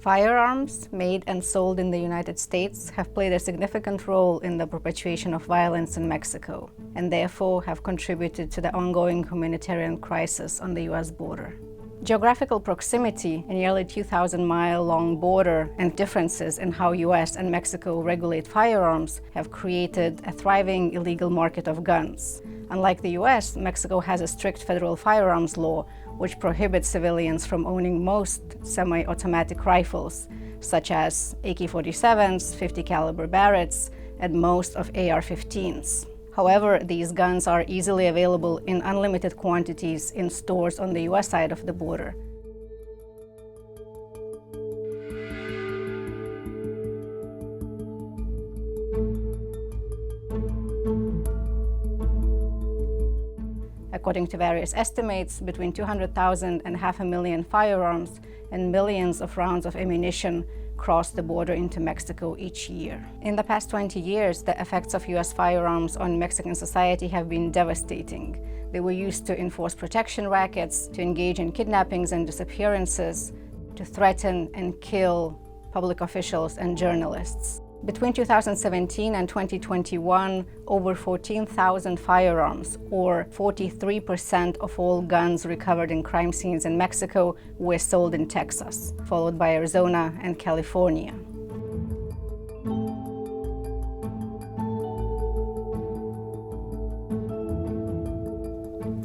Firearms made and sold in the United States have played a significant role in the perpetuation of violence in Mexico, and therefore have contributed to the ongoing humanitarian crisis on the U.S. border. Geographical proximity, a nearly 2,000-mile-long border, and differences in how U.S. and Mexico regulate firearms have created a thriving illegal market of guns. Unlike the U.S., Mexico has a strict federal firearms law which prohibits civilians from owning most semi-automatic rifles, such as AK-47s, 50 caliber Barretts, and most of AR-15s. However, these guns are easily available in unlimited quantities in stores on the U.S. side of the border. According to various estimates, between 200,000 and 500,000 firearms and millions of rounds of ammunition cross the border into Mexico each year. In the past 20 years, the effects of U.S. firearms on Mexican society have been devastating. They were used to enforce protection rackets, to engage in kidnappings and disappearances, to threaten and kill public officials and journalists. Between 2017 and 2021, over 14,000 firearms, or 43% of all guns recovered in crime scenes in Mexico, were sold in Texas, followed by Arizona and California.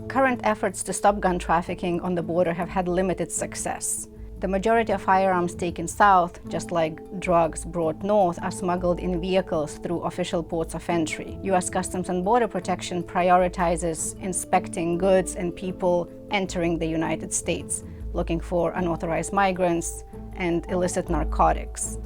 Current efforts to stop gun trafficking on the border have had limited success. The majority of firearms taken south, just like drugs brought north, are smuggled in vehicles through official ports of entry. U.S. Customs and Border Protection prioritizes inspecting goods and people entering the United States, looking for unauthorized migrants and illicit narcotics.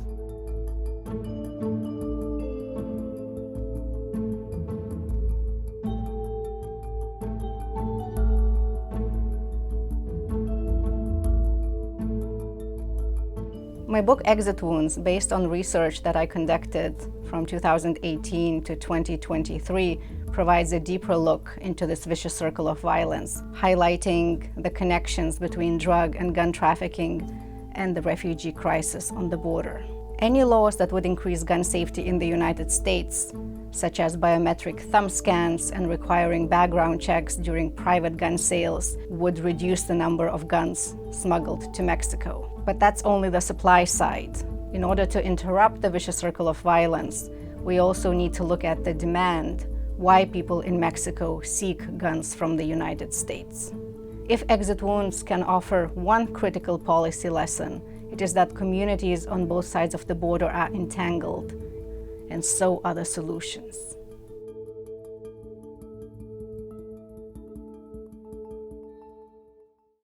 My book, Exit Wounds, based on research that I conducted from 2018 to 2023, provides a deeper look into this vicious circle of violence, highlighting the connections between drug and gun trafficking and the refugee crisis on the border. Any laws that would increase gun safety in the United States, such as biometric thumb scans and requiring background checks during private gun sales, would reduce the number of guns smuggled to Mexico. But that's only the supply side. In order to interrupt the vicious circle of violence, we also need to look at the demand, why people in Mexico seek guns from the United States. If Exit Wounds can offer one critical policy lesson, it is that communities on both sides of the border are entangled, and so are the solutions.